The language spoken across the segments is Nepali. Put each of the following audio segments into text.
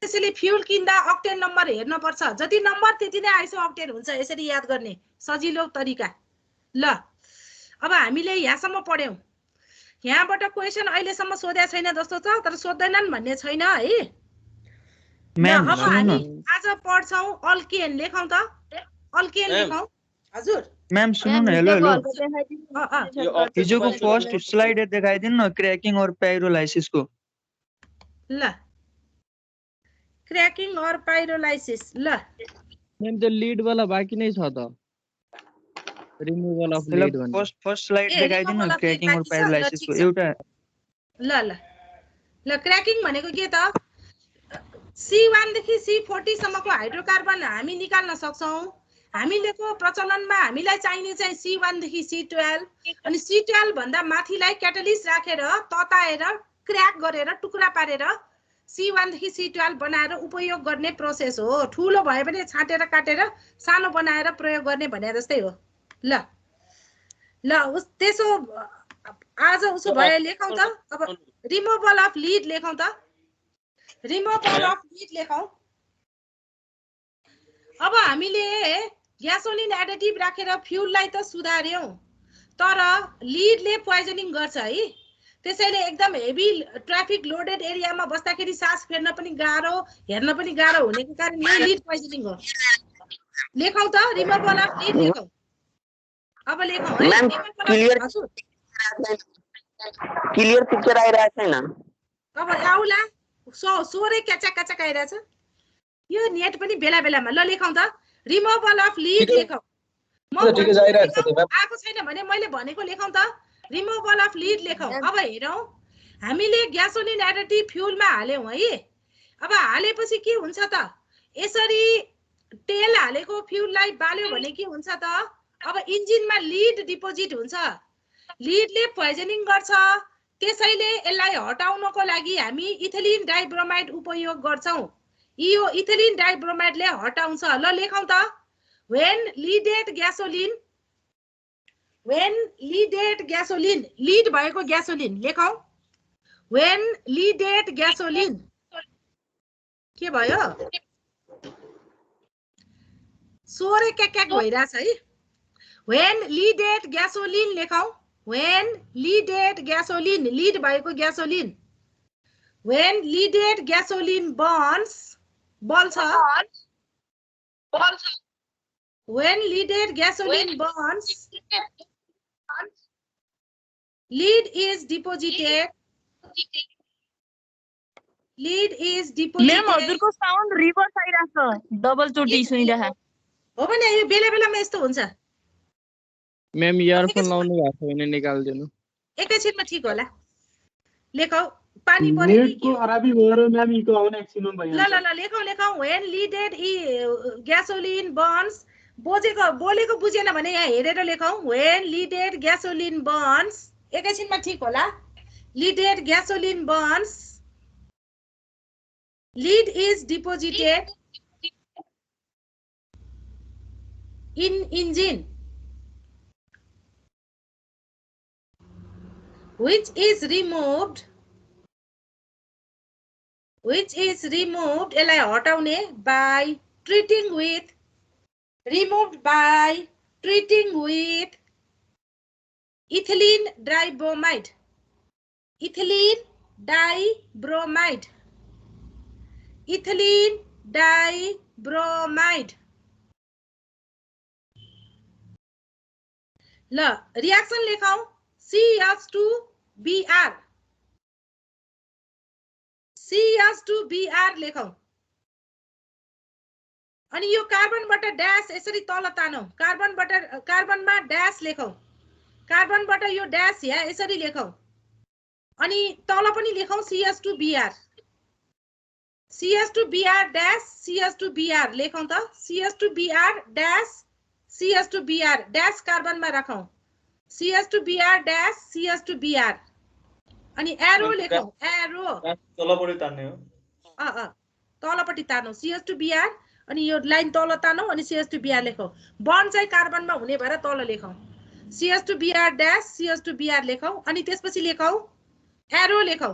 त्यसैले फ्युल किन्दा अक्टेन नम्बर हेर्न पर्छ जति नम्बर त्यति नै आइसो अक्टेन हुन्छ यसरी याद गर्ने सजिलो तरिका ल अब हामीले यहाँसम्म पढ्यौं यहाँबाट क्वेशन अहिलेसम्म सोधेको छैन जस्तो छ तर सोध्दैनन् भन्ने छैन है म्याम अब हामी आज पढ्छौं अल्केन लेखौं त अल्केन लेखौं हजुर मैम सुनो ना हेलो हेलो हिजो को फर्स्ट स्लाइड दिखाइदिनु न क्रैकिंग और पाइरोलाइसिस को ल क्रैकिंग और पाइरोलाइसिस ल मैम त्यो लीड वाला बाकी नै छ त रिमूवल अफ लीड भन्ने फर्स्ट स्लाइड दिखाइदिनु न क्रैकिंग और पाइरोलाइसिस को एउटा ल ल ल क्रैकिंग भनेको के त C1 देखि C40 सम्मको हाइड्रोकार्बन हामी निकाल्न सक्छौं हामीलेको प्रचलनमा हामीलाई चाहिने चाहिँ C1 देखि C12 अनि C12 भन्दा माथिलाई क्याटलिस्ट राखेर तताएर क्र्याक गरेर टुक्रा पारेर C1 देखि C12 बनाएर उपयोग गर्ने प्रोसेस हो ठूलो भए पनि छाटेर काटेर सानो बनाएर प्रयोग गर्ने भने जस्तै हो ल ल त्यसो आज उसो भए लेखौं त अब रिमूवल अफ लीड लेखौं त रिमूवल अफ लीड लेखौं अब हामीले ग्यासोलिन एडिटिभ राखेर फ्युललाई त सुधार्यौं तर लीडले पोइजनिङ गर्छ है त्यसैले एकदम हेभी ट्राफिक लोडेड एरियामा बस्दाखेरि सास फेर्न पनि गाह्रो हेर्न पनि गाह्रो हुनेको कारण यो लीड पोइजनिङ हो लेखौं त रिमूवल अफ लीड लेखौं अब लेखौं है क्लियर पिक्चर आइरहेको छैन अब आउला सोरे क्याचा क्याचा आइरहेछ यो नेट पनि बेला बेलामा ल लेखौं त रिमूवल अफ लीड लेखौं आएको छैन भने मैले भनेको लेखौं त रिमूवल अफ लीड लेखौं अब हेरौं हामीले ग्यासोलिन एडिटिभ फ्युलमा हाल्यौं है अब हालेपछि के हुन्छ त यसरी तेल हालेको फ्युललाई बाल्यो भने के हुन्छ त अब इन्जिनमा लीड डिपोजिट हुन्छ लीडले पोइजनिङ गर्छ त्यसैले यसलाई हटाउनको लागि हामी इथिलिन डाइब्रोमाइड उपयोग गर्छौं यो इथिलिन डाइब्रोमाइडले हटाउँछ ल लेखौं त when leaded gasoline lead भएको ग्यासोलिन लेखौं when leaded gasoline के भयो सोरे क्याक भइराछ है when leaded gasoline लेखौं when leaded gasoline lead भएको ग्यासोलिन when leaded gasoline burns बल्छ when leaded gasoline burns lead is deposited ma'am हजुरको साउन्ड रिभर्स आइराछ डबल चोटी सुनिरहा हो भने यो बेला बेलामा यस्तो हुन्छ मैम इयरफोन लाउनु भएको छैन निकाल्दिनु एकैछिनमा ठीक होला लेखौ पानी परे नेटको खराबी भएर म्याम इको आउन एकछिनमा भइहाल्छ ल लेखौ when leaded gasoline burns बोलेको बुझेन भने यहाँ हेरेर लेखौं when leaded gasoline burns एकैछिनमा ठीक होला leaded gasoline burns lead is deposited in engine which is removed यसलाई हटाउने by treating with ethylene dibromide ल रिएक्सन लेखौं CH2Br लेखौं अनि यो कार्बनबाट ड्याश यसरी तल तानौं कार्बनमा ड्याश लेखौं कार्बनबाट यो ड्याश यहाँ यसरी लेखौं अनि तल पनि लेखौं CH2Br ड्याश CH2Br लेखौं त CH2Br ड्याश कार्बनमा राखौं CH2Br ड्याश CH2Br अनि एरो लेखौं एरो तलपट्टि तान्ने हो तलपट्टि तानौं CH2Br अनि यो लाइन तल तानौं अनि CH2Br लेखौं बन्ड चाहिँ कार्बनमा हुने भएर तल लेखौं CH2Br ड्याश CH2Br लेखौं अनि त्यसपछि लेखौं एरो लेखौं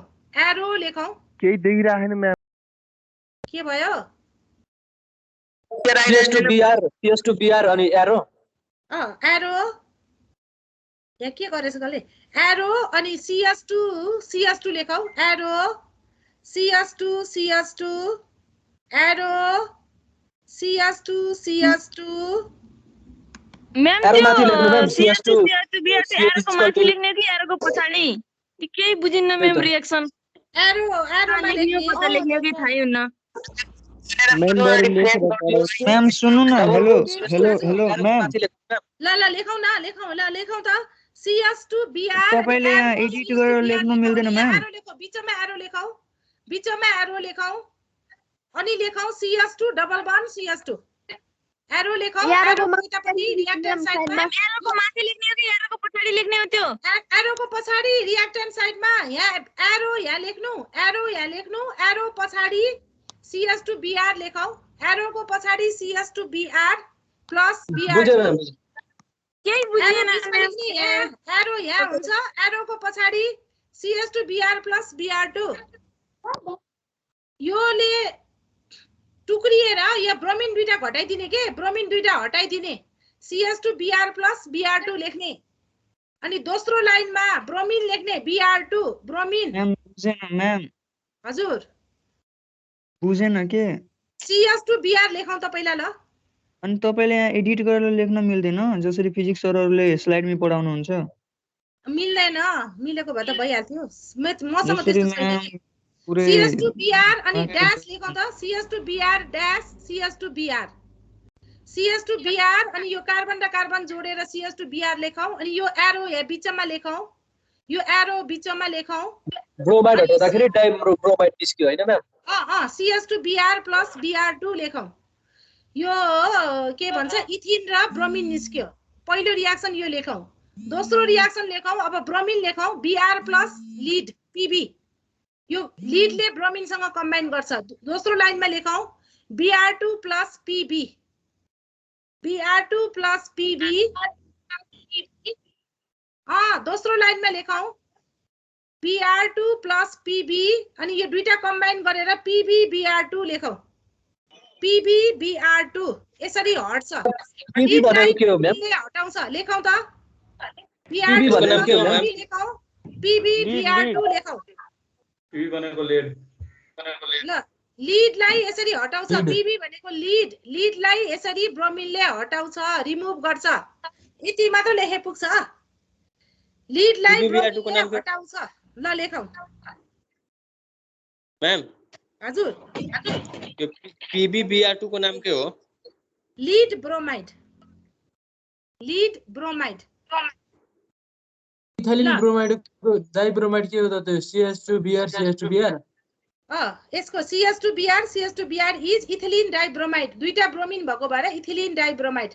केही देखिराखेन म्याम के भयो CS2BR अनि एरो एरो यहाँ के गरेछ गले एरो अनि CS2 लेखौ arrow CS2 arrow CS2 ma'am त्यो CS2 BR एरो को माथि लेख्ने कि एरो को पछाडी केही बुझिन्न मैम रिएक्सन एरो मा लेख्ने कि थाहै हुन्न मैम सुन्नु न हेलो मैम ल लेखौ त CS2 BR तपाईले यहाँ एडिट गरेर लेख्नु मिल्दैन म्याम बीचमा एरो लेखौ अनि लेखौ CS2 double bond CS2 arrow लेखौ एरो उतापट्टि रिएक्टेन्ट साइडमा एरोको माथि लेख्ने हो कि एरोको पछाडी लेख्ने हो त्यो एरोको पछाडी रिएक्टेन्ट साइडमा यहाँ एरो यहाँ लेख्नु एरो पछाडी CS2 BR लेखौ एरोको पछाडी CS2 BR प्लस BR केही बुझेन एरो यहाँ हुन्छ एरोको पछाडी CS2 BR प्लस BR2 योले टुक्रिएर यो ब्रोमिन दुईटा घटाइदिने के ब्रोमिन दुईटा हटाइदिने CS2 BR प्लस BR2 लेख्ने अनि दोस्रो लाइनमा ब्रोमिन लेख्ने BR2 ब्रोमिन मैम बुझेन मैम हजुर बुझेन के CS2 BR लेखौं त पहिला ल अनि तपाईले यहाँ एडिट गरेर लेख्न मिल्दैन जसरी फिजिक्स सरहरुले स्लाइडमै पढाउनुहुन्छ मिल्दैन मिलेको भए त भइहाल्थ्यो मसँग त्यस्तो छैन CS2 BR अनि ड्याश लेखौं त CS2 BR dash CS2 BR CS2 BR अनि यो कार्बन र कार्बन जोडेर CS2 BR लेखौं अनि यो एरो यहाँ बीचमा लेखौं यो एरो बीचमा लेखौं ब्रोमाइड हटाउँदाखेरि डाइब्रोमाइड निस्क्यो हैन ma'am CS2 BR plus BR2 लेखौं यो के भन्छ इथिन र ब्रोमिन निस्क्यो पहिलो रिएक्सन यो लेखौं दोस्रो रिएक्सन लेखौं अब ब्रोमिन लेखौं BR प्लस लीड PB यो लीडले ब्रोमिन सँग कम्बाइन गर्छ दोस्रो लाइनमा लेखौं BR2 प्लस PB दोस्रो लाइनमा लेखौं BR2 प्लस PB अनि यो दुईटा कम्बाइन गरेर PB BR2 लेखौं PB BR2 यसरी हट्छ PB भनेको के हो म्याम हटाउँछ लेखौं त BR2 लेखौं PB BR2 लेखौं PB भनेको लिड ल लीडलाई यसरी हटाउँछ PB भनेको लीडलाई यसरी ब्रोमिनले हटाउँछ रिमुभ गर्छ यति मात्र लेखे पुग्छ लीडलाई ब्रोमिनले हटाउँछ ल लेखौं मैम हजुर यो PB BR2 को नाम के हो lead bromide ethylene bromide dibromide के हो त त्यो CS2 BR यसको CS2 BR is ethylene dibromide दुईटा ब्रोमिन भएको भएर इथिलिन डाइब्रोमाइड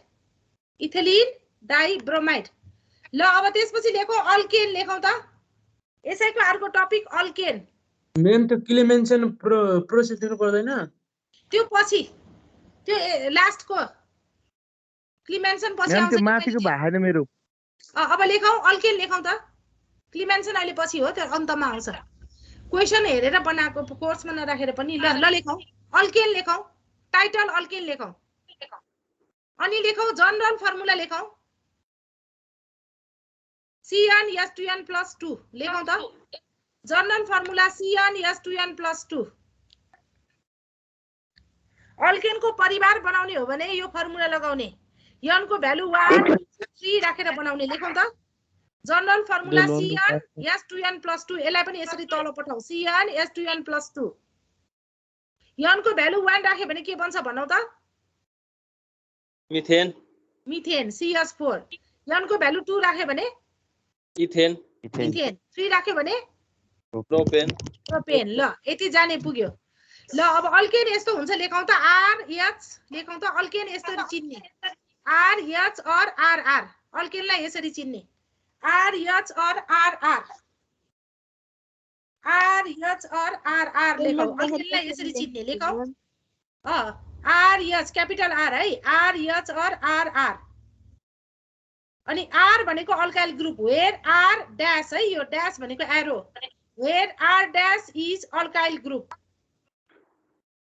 ल अब त्यसपछि लेखौं अल्केन लेखौं त यसैको अर्को टपिक अल्केन मेन त क्लेमेन्सन प्रोसेस दिनु पर्दैन त्यो पछि त्यो लास्टको क्लेमेन्सन पछि आउँछ त्यो माथिको भागले मेरो अब लेखौं अल्केन लेखौं त क्लेमेन्सन अहिले पछि हो त्यो अन्तमा आउँछ क्वेशन हेरेर बनाएको कोर्समा नराखेर पनि ल लेखौं अल्केन लेखौं टाइटल अल्केन लेखौं अनि लेखौं जनरल फर्मुला लेखौं CnS2n+2 लेखौं त जनरल फर्मुला CnS2n+2 अल्केन को परिवार बनाउने हो भने यो फर्मुला लगाउने n को भ्यालु 1 3 राखेर बनाउने लेखौं त जनरल फर्मुला CnS2n+2 यसलाई पनि यसरी तल पठाऊ CnS2n+2 n को भ्यालु 1 राखे भने के बन्छ भनौ त मिथेन CH4 n को भ्यालु 2 राखे भने इथेन 3 राखे भने प्रोपेन ल यति जाने पुग्यो ल अब अल्केन यस्तो हुन्छ लेखौं त RH लेखौं त अल्केन यसरी चिन्ने RH और RR अल्केनलाई यसरी चिन्ने RH और RR लेखौं अल्केनलाई यसरी चिन्ने लेखौं RH क्यापिटल R है RH और RR अनि R भनेको alkyl group where R dash है यो डैश भनेको arrow where R dash is alkyl group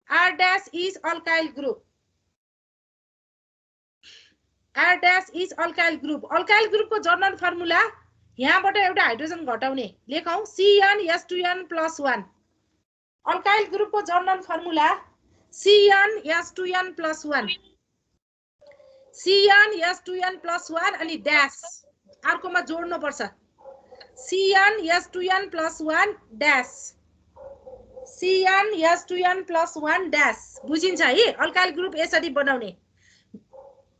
R dash is alkyl group. R dash is alkyl group. Alkyl group को जर्नल फर्मुला यहाँबाट एउटा हाइड्रोजन घटाउने लेखौं CnS2n + 1. alkyl group को जर्नल फर्मुला CnS2n + 1. CnS2n + 1 अनि ड्याश अर्कोमा जोड्नु पर्छ CnS2n + 1 ड्याश CnS2n + 1 ड्याश बुझिन्छ है अल्काइल ग्रुप यसरी बनाउने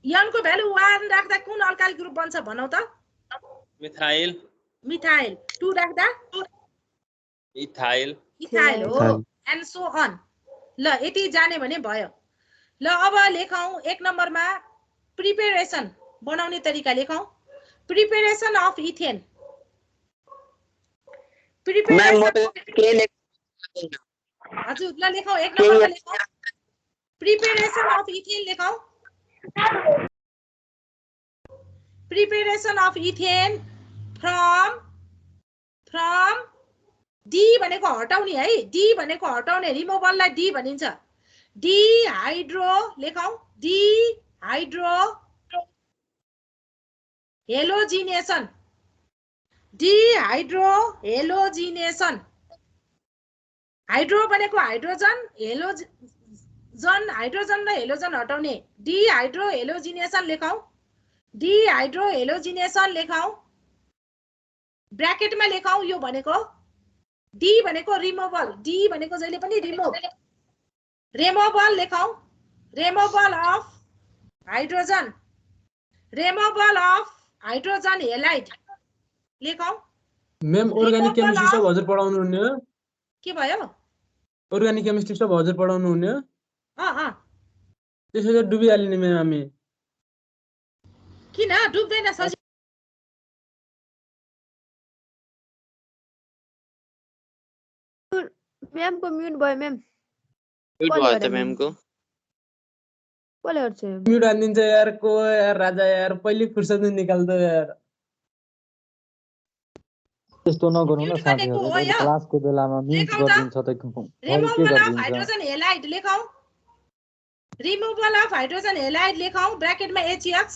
n को भ्यालु 1 राख्दा कुन अल्काइल ग्रुप बन्छ भनौ त मिथाइल मिथाइल 2 राख्दा इथाइल इथाइल हो एन्ड सो अन ल यति जाने भने भयो ल अब लेखौं 1 नम्बरमा प्रिपरेसन बनाउने तरिका लेखौं प्रिपरेसन अफ इथेन हजुर ल लेखौं 1 नम्बरमा लेखौं प्रिपरेसन अफ इथेन लेखौं preparation of ethane from de भनेको हटाउने है डी भनेको हटाउने रिमूवललाई डी भनिन्छ डी हाइड्रो लेखौं dehydrohalogenation dehydrohalogenation hydro भनेको हाइड्रोजन हेलोजन हाइड्रोजन र हेलोजन हटाउने डी हाइड्रो हेलोजिनेसन लेखौं डी हाइड्रो हेलोजिनेसन लेखौं ब्रैकेटमा लेखौं यो भनेको डी भनेको रिमूवल डी भनेको जहिले पनि रिमूवल लेखौं रिमूवल अफ हाइड्रोजन हेलाइड लेखौं मैम अर्गानिक केमिस्ट्री सब हजुर पढाउनु हुने हो के भयो अर्गानिक केमिस्ट्री सब हजुर पढाउनु हुने हो त्यसैले डुबिहाल्ने मैम हामी किन डुब्दैन सजिलो मैम को म्यूट भयो मैम म्यूट भयो त मैम को कसले गर्छ म्यूट हान्दिन्छ यार को यार राजा यार पहिले फुर्सद निकाल्दो यार त्यस्तो नगर्नु न साथीहरु क्लासको बेलामा म्यूट गरिदिन्छ त रिमूवल अफ हाइड्रोजन हेलाइड लेखौं रिमूवल अफ हाइड्रोजन हेलाइड लेखौं ब्रैकेटमा HX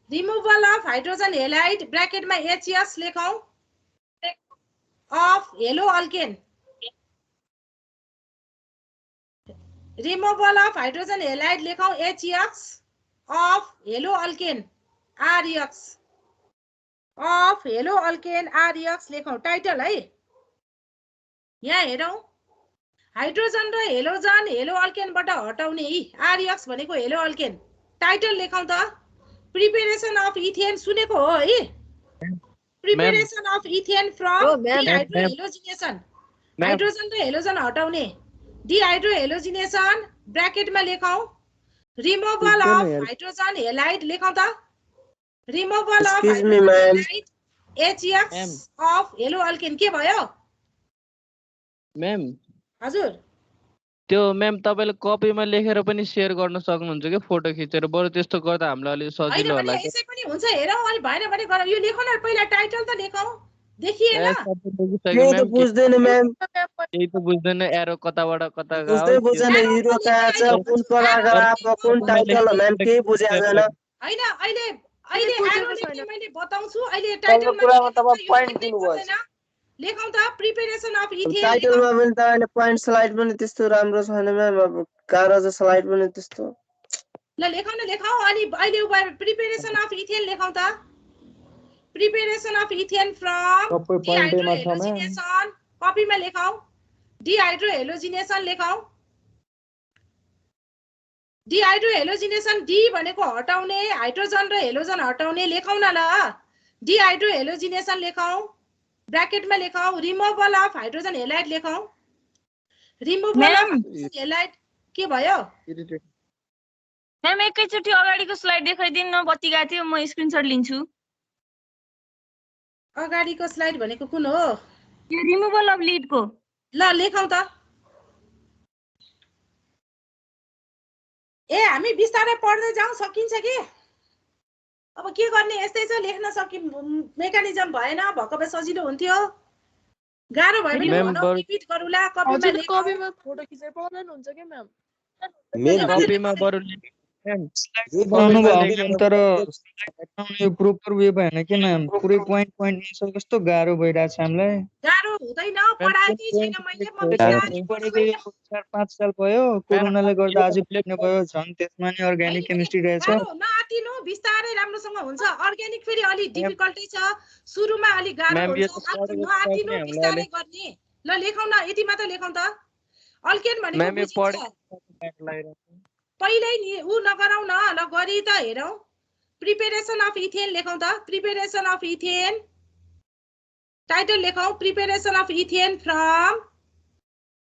removal of hydrogen halide ब्रैकेटमा HS लेखौं of yellow alkane removal of hydrogen halide लेखौं HX of yellow alkane RX of yellow alkane RX लेखौं टाइटल है यहाँ हेरौं हाइड्रोजन र हेलोजन हेलो अल्केनबाट हटाउने RX भनेको हेलो अल्केन टाइटल लेखौं त प्रिपरेसन अफ इथेन सुनेको हो है Preparation of ethane from dehydrohalogenation. Hydrogen र हेलोजन हटाउने dehydrohalogenation ब्रैकेट में लेखौं removal of hydrogen halide लेखौं त removal of hydrogen halide HX of yellow alkane के भयो मैम हजुर त्यो मैम तपाईले कपीमा लेखेर पनि शेयर गर्न सक्नुहुन्छ के फोटो खिचेर बरु त्यस्तो गर्दा हामीलाई अलि सजिलो होला के यसै पनि हुन्छ हेरौं अनि भएन भने गरौँ यो लेखौं न पहिला टाइटल त लेखौं देखिएन केही त बुझ्दैन म्याम केही त बुझ्दैन एरो कताबाट कता गयो बुझ्दै बुझ्दैन हिरो कहाँ छ कुन प्याराग्राफ कुन टाइटल म्याम केही बुझ्दैन हैन अहिले एरो लेख्ने मैले बताउँछु अहिले टाइटलमा कुरामा तपाईं प्वाइन्ट दिनुभयो लेखौं त प्रिपरेसन अफ इथेन टाइटलमा पनि तपाईले प्वाइन्ट स्लाइड पनि त्यस्तो राम्रो छैन म्याम अब कागज स्लाइड पनि त्यस्तो ल लेखौं न लेखौं अनि अहिले प्रिपरेसन अफ इथेन लेखौं त प्रिपरेसन अफ इथेन फ्रम डिहाइड्रोहेलोजिनेसन कपीमा लेखौं डिहाइड्रोहेलोजिनेसन लेखौं डिहाइड्रोहेलोजिनेसन डी भनेको हटाउने हाइड्रोजन र हेलोजन हटाउने लेखौं न ल डिहाइड्रोहेलोजिनेसन लेखौं ब्रैकेट में लेखौं रिमूवल अफ हाइड्रोजन हेलाइड लेखौं रिमूवल अफ हाइड्रोजन हेलाइड के भयो मैम एकैचोटी अगाडिको स्लाइड देखाइदिनु न बत्ती गएको थियो म स्क्रिनशट लिन्छु अगाडिको स्लाइड भनेको कुन हो यो रिमूवल अफ लीड को ल लेखौं त ए हामी बिस्तारै पढ्दै जाउँ सकिन्छ के अब के गर्ने यस्तै छ लेख्न सकि मेकानिजम भएन भक्क भए सजिलो हुन्थ्यो गाह्रो भयो भने म्याम भनौ रिपिट गरौला कपीमा हजुर लेखौ कपीमा फोटो खिचेर पठाउनु हुन्छ के म्याम कपीमा बरु म्याम बनाउनु भयो म्याम तर यो प्रोपर वे भएन के म्याम पुरै पोइन्ट एन्सर कस्तो गाह्रो भइरहेछ हामीलाई गाह्रो हुँदैन पढाएकै छैन मैले म बिस्तारै पढेको 4-5 साल भयो कोरोनाले गर्दा आज पढ्ने भयो झन् त्यसमा नि अर्ग्यानिक केमिस्ट्री रहेछ गाह्रो नआतिनु बिस्तारै राम्रोसँग हुन्छ अर्ग्यानिक फेरि अलि डिफिकल्टै छ सुरुमा अलि गाह्रो हुन्छ नआतिनु बिस्तारै गर्ने ल लेखौ न यति मात्र लेखौ त अल्केन भनेको बुझिन्छ पहिल्यै नि उ नगराउ न ल गरी त हेरौ प्रिपरेसन अफ इथेन लेखौ त प्रिपरेसन अफ इथेन टाइटल लेखौ preparation of ethane from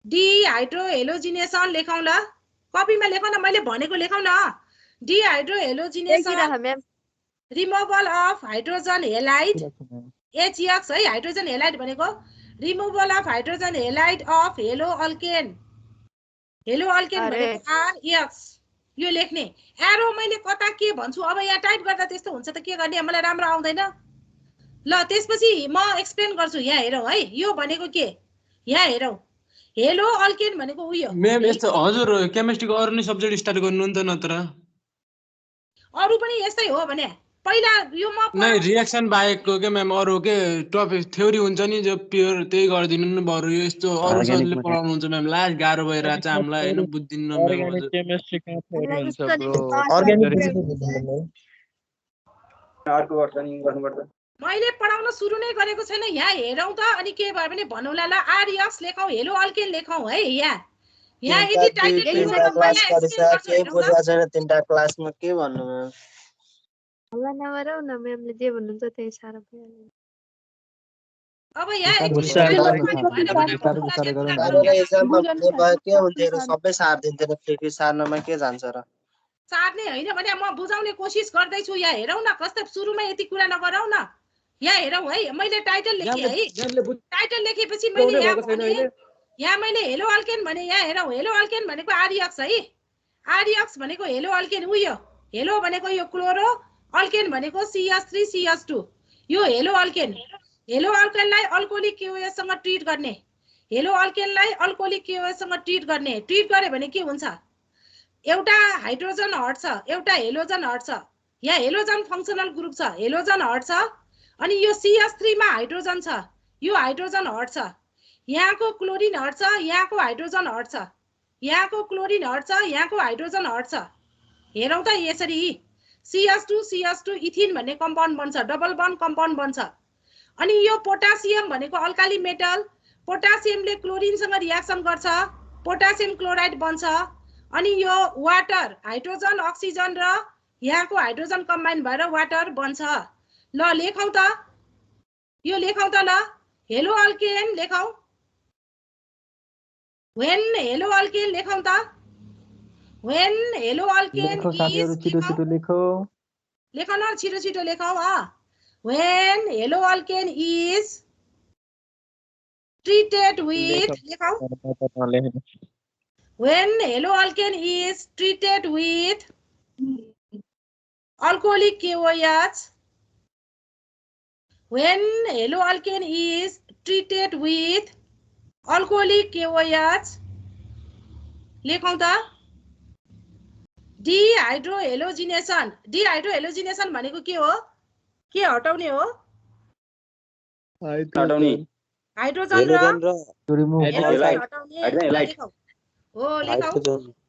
dehydrohalogenation लेखौ ल कपीमा लेखौ न मैले भनेको लेखौ न dehydrohalogenation ma'am removal of hydrogen halide HX है हाइड्रोजन हेलाइड भनेको removal of hydrogen halide of haloalkane भनेको RX यो लेख्ने एरो मैले कता के भन्छु अब यहाँ टाइप गर्दा त्यस्तो हुन्छ त के गर्ने मलाई राम्रो आउँदैन ल त्यसपछि म एक्सप्लेन गर्छु यहाँ हेरौ है यो भनेको के यहाँ हेरौ हेलो अल्केन भनेको उयो म्याम यस्तो हजुर केमिस्ट्रीको अरु नै सब्जेक्ट स्टार्ट गर्नु नि त नत्र अरु पनि यस्तै हो भने पहिला यो म नै रिएक्सन बाहेकको के म्याम अरु के टपिक थ्योरी हुन्छ नि जो प्योर त्यही गर्दिनु नि बरु यो यस्तो अरु सरले पढाउनु हुन्छ म्याम लास्ट गाह्रो भइरहेछ हामीलाई हैन बुझ्दिन्न म्याम अर्ग्यानिक हजुर केमिस्ट्री कहाँ थ्योरी हुन्छ ब्रो अर्को वर्ष नि गर्नुपर्छ मैले पढाउन सुरु नै गरेको छैन यहाँ हेरौ त अनि के भयो भने भनौला ल RX लेखौ हेलो अल्केन लेखौ है यहाँ यदि टाइटल बुझ्या छैन तीनटा क्लासमा के भन्नु म्याम हल्ला नगरौ न म्यामले जे भन्नुहुन्छ त्यही साह्रो भइहाल्यो अब यहाँ के हुन्छ सबै सार दिन्थेन फेरि सार्नमा के जान्छ र सार्ने होइन भने म बुझाउने कोसिस गर्दैछु यहाँ हेरौ न कस्तो सुरुमा यति कुरा नगरौ न यहाँ हेरौ है मैले टाइटल लेखेँ है टाइटल लेखेपछि मैले यहाँ मैले हेलो अल्केन भने यहाँ हेरौ हेलो अल्केन भनेको RX है RX भनेको हेलो अल्केन उयो हेलो भनेको यो क्लोरो अल्केन भनेको CH3CH2 यो हेलो अल्केनलाई अल्कोहलिक KOH सँग ट्रिट गर्ने हेलो अल्केनलाई अल्कोहलिक KOH सँग ट्रिट गरे भने के हुन्छ एउटा हाइड्रोजन हट्छ एउटा हेलोजन हट्छ यहाँ हेलोजन फंक्सनल ग्रुप छ हेलोजन हट्छ अनि यो CH3 मा हाइड्रोजन छ यो हाइड्रोजन हट्छ यहाँको क्लोरिन हट्छ यहाँको हाइड्रोजन हट्छ यहाँको क्लोरिन हट्छ यहाँको हाइड्रोजन हट्छ हेरौं त यसरी CH2 इथिन भन्ने कम्पाउन्ड बन्छ डबल बन्ड कम्पाउन्ड बन्छ अनि यो पोटासियम भनेको अल्काली मेटल पोटासियमले क्लोरिन सँग रिएक्सन गर्छ पोटासियम क्लोराइड बन्छ अनि यो वाटर हाइड्रोजन अक्सिजन र यहाँको हाइड्रोजन कम्बाइन भएर वाटर बन्छ ल लेखौं त यो लेखौं त ल हेलो अल्केन लेखौं when हेलो अल्केन लेखौं त when हेलो अल्केन इज लेखौ न छिटो लेखौ when haloalkane is treated with लेखौ when haloalkane is treated with alcoholic KOH when haloalkane is treated with alcoholic KOH लेखौं त डिहाइड्रोहेलोजिनेसन भनेको के हो के हटाउने हो हाइड्रोजन र लेखौं हो लेखौं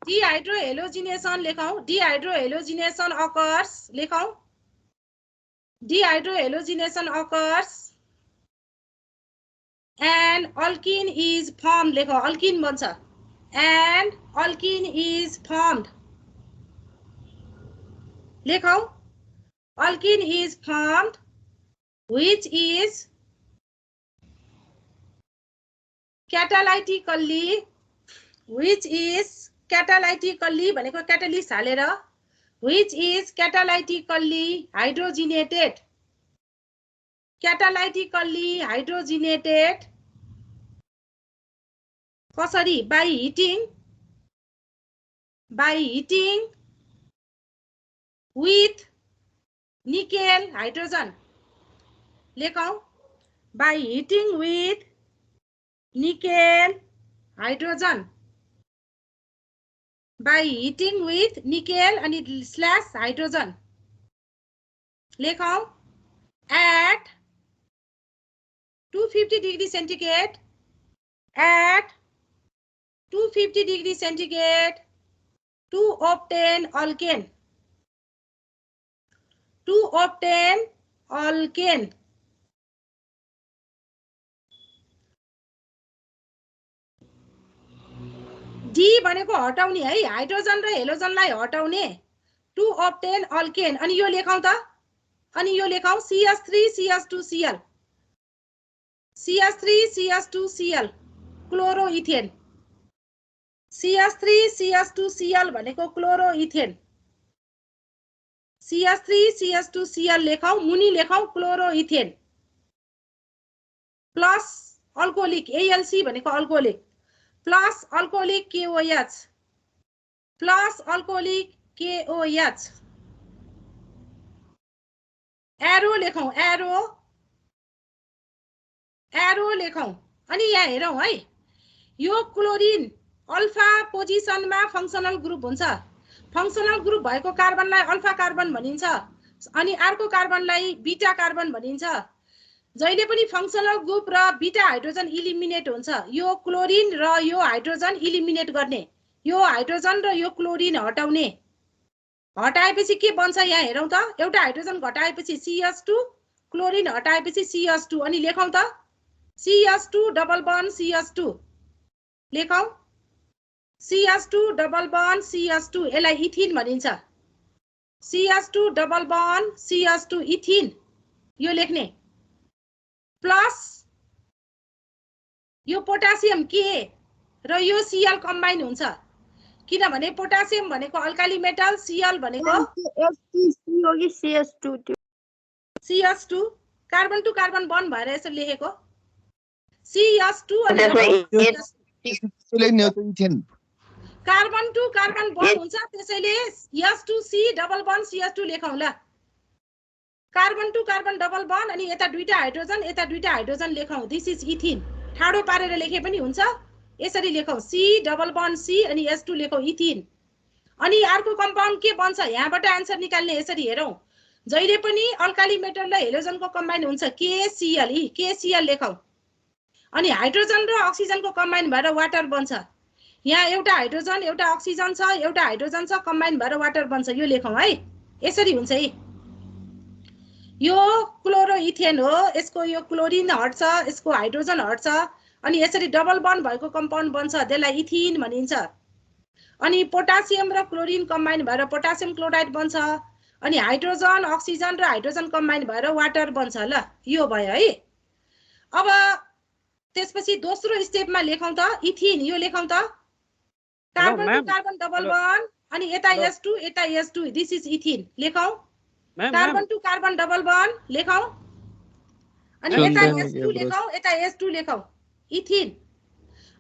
डिहाइड्रोहेलोजिनेसन लेखौं डिहाइड्रोहेलोजिनेसन occurs लेखौं dehydrohalogenation occurs and alkene is formed लेखौं अल्किन बन्छ and alkene is formed लेखौं alkene is formed which is catalytically भनेको catalyst हालेर which is catalytically hydrogenated कसरी by heating with nickel hydrogen लेखौं by heating with nickel hydrogen by heating with nickel and slash hydrogen. लेखौं at 250 degree centigrade at 250 degree centigrade to obtain alkane. To obtain alkane. D भनेको हटाउने है हाइड्रोजन र हेलोजनलाई हटाउने टु obtain alkane अनि यो लेखौं त अनि यो लेखौं CH3 CH2 Cl CH3 CH2 Cl chloroethane CH3 CH2 Cl भनेको क्लोरोइथेन CH3 CH2 Cl लेखौं मुनि लेखौं क्लोरोइथेन प्लस अल्कोहोलिक ALC भनेको alcoholic plus alcoholic KOH plus alcoholic KOH arrow लेखौं एरो एरो लेखौं अनि यहाँ हेरौं है यो क्लोरिन अल्फा पोजिसनमा फंक्शनल ग्रुप हुन्छ फंक्शनल ग्रुप भएको कार्बनलाई अल्फा कार्बन भनिन्छ अनि अर्को कार्बनलाई बीटा कार्बन भनिन्छ जहिले पनि फंक्शनल ग्रुप र बीटा हाइड्रोजन इलिमिनेट हुन्छ यो क्लोरिन र यो हाइड्रोजन इलिमिनेट गर्ने यो हाइड्रोजन र यो क्लोरिन हटाउने हटाएपछि के बन्छ यहाँ हेरौं त एउटा हाइड्रोजन घटाएपछि CH2 क्लोरिन हटाएपछि CH2 अनि लेखौं त CH2 double bond CH2 लेखौं CH2 double bond CH2 यसलाई इथिन भनिन्छ CH2 डबल बन्ड CH2 इथिन यो लेख्ने प्लस यो पोटासियम के र यो Cl कम्बाइन हुन्छ किनभने पोटासियम भनेको अल्काली मेटल Cl भनेको CH2 carbon to carbon bond भएर यसो लेखेको CH2 carbon to carbon bond हुन्छ त्यसैले H2C डबल बन्ड CH2 लेखौं ल carbon to carbon double bond अनि यता दुईटा हाइड्रोजन लेखौं दिस इज इथिन ठाडो पारेर लेखे पनि हुन्छ यसरी लेखौं C डबल बन्ड C अनि H2 लेखौं इथिन अनि अर्को कम्पाउन्ड के बन्छ यहाँबाट आन्सर निकाल्ने यसरी हेरौं जहिले पनि अल्काली मेटल र हेलोजनको कम्बाइन हुन्छ KCl लेखौं अनि हाइड्रोजन र अक्सिजनको कम्बाइन भएर वाटर बन्छ यहाँ एउटा हाइड्रोजन एउटा अक्सिजन छ एउटा हाइड्रोजन छ कम्बाइन भएर वाटर बन्छ यो लेखौं है यसरी हुन्छ है यो क्लोरोइथेन हो यसको यो क्लोरिन हट्छ यसको हाइड्रोजन हट्छ अनि यसरी डबल बन्ड भएको कम्पाउन्ड बन्छ त्यसलाई इथिन भनिन्छ अनि पोटासियम र क्लोरिन कम्बाइन भएर पोटासियम क्लोराइड बन्छ अनि हाइड्रोजन अक्सिजन र हाइड्रोजन कम्बाइन भएर वाटर बन्छ ल यो भयो है अब त्यसपछि दोस्रो स्टेपमा लेखौं त इथिन यो लेखौं त carbon to carbon double bond अनि यता H2 दिस इज इथिन लेखौं carbon to carbon double bond लेखौं अनि यता H2 लेखौं इथिन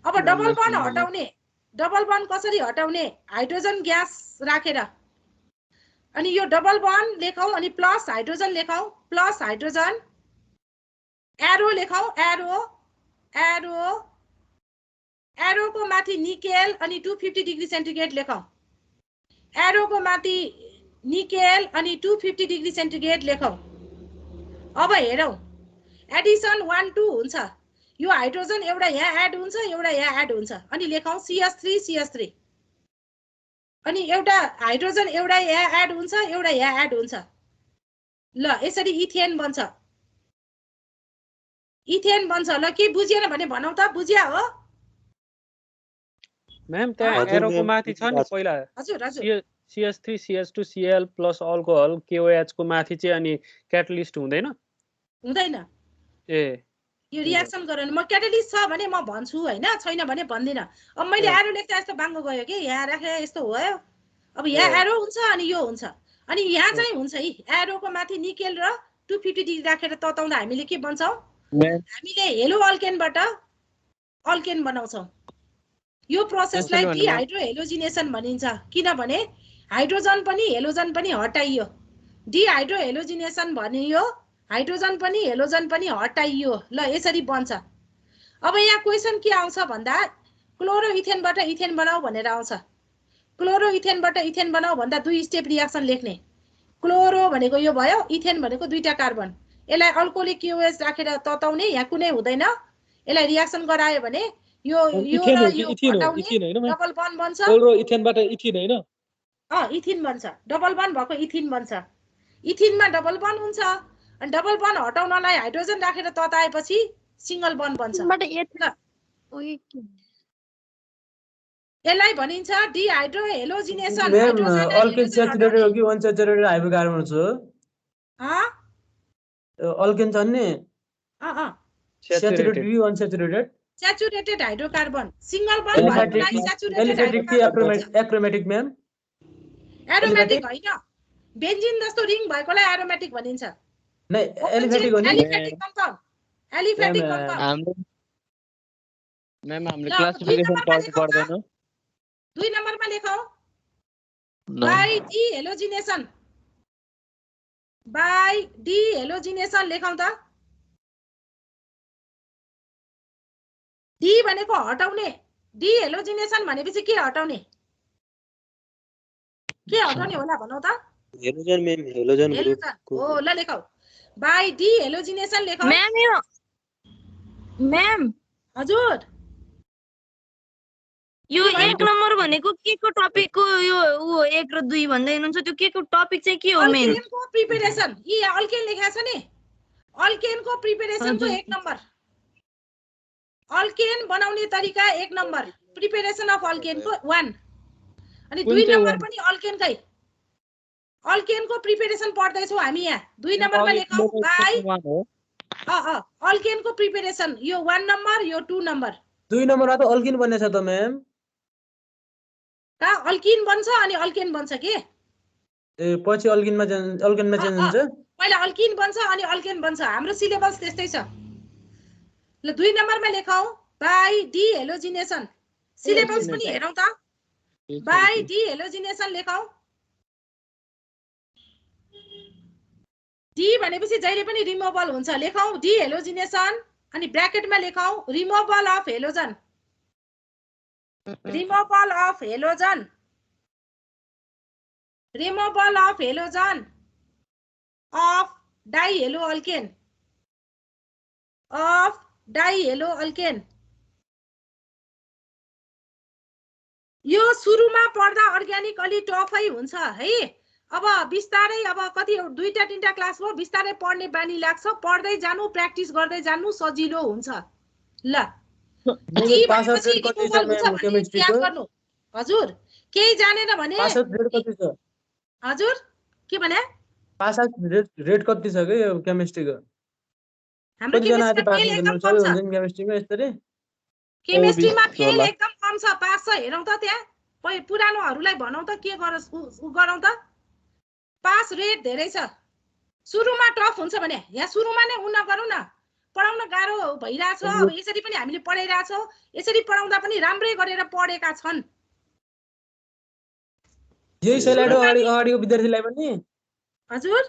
अब डबल बन्ड हटाउने डबल बन्ड कसरी हटाउने हाइड्रोजन ग्यास राखेर अनि यो डबल बन्ड लेखौं अनि प्लस हाइड्रोजन लेखौं प्लस हाइड्रोजन एरो लेखौं एरो एरोको माथि निकेल अनि 250 डिग्री सेन्टिग्रेड लेखौं एरोको माथि निकेल अनि 250 डिग्री सेन्टिग्रेड लेखौं अब हेरौं एडिसन 1 2 हुन्छ यो हाइड्रोजन एउटा यहाँ एड हुन्छ एउटा यहाँ एड हुन्छ अनि लेखौं CH3 अनि एउटा हाइड्रोजन एउटा यहाँ एड हुन्छ एउटा यहाँ एड हुन्छ ल यसरी इथेन बन्छ ल के बुझिएन भने भनौ त बुझ्या हो म्याम त्यहाँ एरोको माथि छ नि पहिला हजुर CH3 CH2 Cl plus alcohol KOH को माथि चाहिँ अनि क्याटलिस्ट हुँदैन ए यो रियाक्सन गरेन म क्याटलिस्ट छ भने म भन्छु हैन छैन भने भन्दिन अब मैले एरो लेख्दा यस्तो बाङ्गो गयो के यहाँ राखे यस्तो भयो अब यहाँ एरो हुन्छ अनि यो हुन्छ अनि यहाँ चाहिँ हुन्छ है एरोको माथि निकेल र 250 डिग्री राखेर तताउँदा हामीले के बन्छौं हामीले हेलो अल्केनबाट अल्केन बनाउँछौं यो प्रोसेसलाई डिहाइड्रो हेलोजिनेसन भनिन्छ किनभने हाइड्रोजन पनि हेलोजन पनि हटाइयो डिहाइड्रो हेलोजिनेसन भनियो हाइड्रोजन पनि हेलोजन पनि हटाइयो ल यसरी बन्छ अब यहाँ क्वेसन के आउँछ भन्दा क्लोरो इथेनबाट इथेन बनाऊ भनेर आउँछ। क्लोरो इथेनबाट इथेन बनाऊ भन्दा 2 स्टेप रियाक्सन लेख्ने। क्लोरो भनेको यो भयो, इथेन भनेको 2टा कार्बन। यसलाई अल्कोहोलिक क्यूएच राखेर तताउने, यहाँ कुनै हुँदैन। यसलाई रियाक्सन गरायो भने यो इथेन र हो कि यो इथिन हो? हटाउने इथिन होइन म्याम? डबल बन्ड बन्छ। क्लोरो इथेनबाट इथिन होइन? इथिन बन्छ, डबल बन्ड भएको इथिन बन्छ। इथिनमा डबल बन्ड हुन्छ अनि डबल बन्ड हटाउनलाई हाइड्रोजन राखेर तताएपछि सिंगल बन्ड बन्छ। यसलाई भनिन्छ डिहाइड्रो हेलोजिनेसन। म्याम अल्केन स्याचुरेटेड हो कि अनस्याचुरेटेड हाइड्रोकार्बन्स हो? अल्केन छन् नि स्याचुरेटेड कि unsaturated? Saturated hydrocarbon. Single bond भएकोलाई स्याचुरेटेड एलिफेटिक कि एक्रोमेटिक म्याम? एरोमेटिक होइन, बेन्जिन जस्तो रिङ भएकोलाई एरोमेटिक भनिन्छ। नै एलिफेटिक हो नि? Aliphatic compound, aliphatic compound. हाम्रो हामीले क्लासिफिकेसन पढ्नु पर्दैन। 2 नम्बरमा लेखौ by dehalogenation. By dehalogenation लेखौ त। डी भनेको हटाउने। डी हेलोजिनेसन भनेपछि के हटाउने? के हटाउने होला भनौ त? हेलोजन मैम, हेलोजन ग्रुप हो ल लेखौ। बाइ डी हेलोजिनेसन लेखौ। मैम यो मैम हजुर यो 1 नम्बर भनेको के को टपिक को यो 1 र 2 भन्दै हुनुहुन्छ, त्यो के को टपिक चाहिँ के हो मेन? अल्केनको प्रिपरेसन। यी अल्केन लेखेको छ नि, अल्केनको प्रिपरेसन को 1 नम्बर। अल्केन बनाउने तरिका 1 नम्बर, प्रिपरेसन अफ अल्केन को 1। अनि 2 नम्बर पनि अल्केनकै। अल्केनको प्रिपरेसन पढ्दै छौ हामी यहाँ। 2 नम्बरमा लेखौ बाइ अल्केनको प्रिपरेसन। यो 1 नम्बर, यो 2 नम्बर। 2 नम्बरमा त अल्किन बन्ने छ त म्याम। का अल्किन बन्छ अनि अल्केन बन्छ के? ए पछि अल्किनमा चेन्ज हुन्छ? पहिला अल्किन बन्छ अनि अल्केन बन्छ। हाम्रो सिलेबस त्यस्तै छ। ल 2 नम्बरमा लेखौ बाइ डी हेलोजिनेसन। सिलेबस पनि हेरौं त। बाइ डी हेलोजिनेसन लेखौ। डी भनेपछि जहिले पनि रिमूवल हुन्छ। लेखौ डी हेलोजिनेसन अनि ब्र्याकेटमा लेखौ removal of halogen. Removal of halogen. Removal of halogen of dihaloalkane. Of dihaloalkane. यो सुरुमा पढ्दा अर्ग्यानिक अलि टफै हुन्छ है। अब बिस्तारै अब कति 2टा 3टा क्लास हो, बिस्तारै पढ्ने बानी लाग्छ। पढ्दै जानु, प्र्याक्टिस गर्दै जानु, सजिलो हुन्छ। ल पास आउट रेट कति छ म्याम केमिस्ट्रीको? हजुर केही जानेन भने पास आउट रेट कति छ? हजुर के भने? पास आउट रेट कति छ के यो केमिस्ट्रीको? हाम्रो केमिस्ट्रीमा फेल एकदम कम छ। केमिस्ट्रीमा यसरी केमिस्ट्रीमा फेल एकदम कम छ। पास छ हेरौं त त्यहाँ। पुरानोहरूलाई भनौं त के गरौं त। पास रेट धेरै छ। सुरुमा टफ हुन्छ भने यहाँ सुरुमा नै उ नगरौँ न। पढाउन गाह्रो भइराछ। अब यसरी पनि हामीले पढाइराछौं। यसरी पढाउँदा पनि राम्रै गरेर पढेका छन्। यही स्लाइड अगाडिको विद्यार्थीलाई पनि? हजुर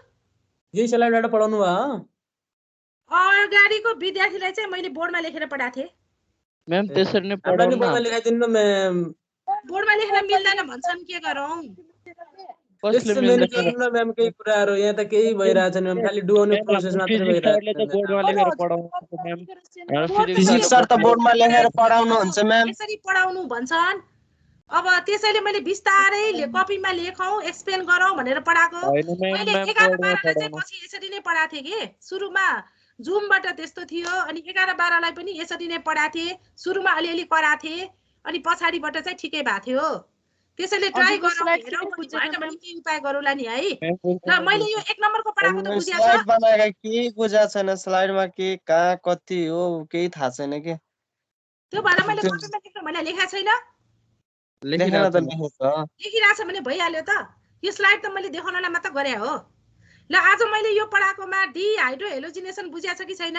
यही स्लाइडबाट पढाउनु भयो? अगाडिको विद्यार्थीलाई चाहिँ मैले बोर्डमा लेखेर पढाएको थिएँ। म्याम त्यसरी नै पढाउनु न। बोर्डमा लेखाइदिनु न म्याम। बोर्डमा लेख्न मिल्दैन भन्छन्, के गरौँ? कसले मिल्दैन म्याम? केही कुराहरु यहाँ त केही भइराछ नि म्याम, खाली डुआउने प्रोसेस मात्र भइराछ। बोर्डमा लेखेर पढाउनु म्याम। फिजिक्स सर त बोर्डमा लेखेर पढाउनु हुन्छ म्याम। यसरी पढाउनु भन्छन्। अब त्यसैले मैले बिस्तारै कपीमा लेखौं, एक्सप्लेन गरौँ भनेर पढाएको। मैले 11-12 चाहिँ पछि यसरी नै पढाएको थिएँ के। सुरुमा जुमबाट त्यस्तो थियो अनि 11-12 पनि यसरी नै पढाएको थिएँ। सुरुमा अलिअलि कराएको थिएँ अनि पछाडिबाट चाहिँ ठिकै भएको थियो। त्यसैले ट्राई गरौँ, हेरौँ अनि भएन भने के उपाय गरौँला नि है। ल मैले यो 1 नम्बरको पढाएको त बुझ्या छ। स्लाइड बनाएका केही बुझा छैन। स्लाइडमा के कहाँ कति हो केही थाहा छैन के। त्यो भएर मैले कपीमा लेख्नु भने लेखेको छैन। लेखिरहेछ भने भइहाल्यो त। यो स्लाइड त मैले देखाउनलाई मात्र गरे हो। ल आज मैले यो पढाएकोमा डिहाइड्रो हेलोजिनेसन बुझ्या छ कि छैन?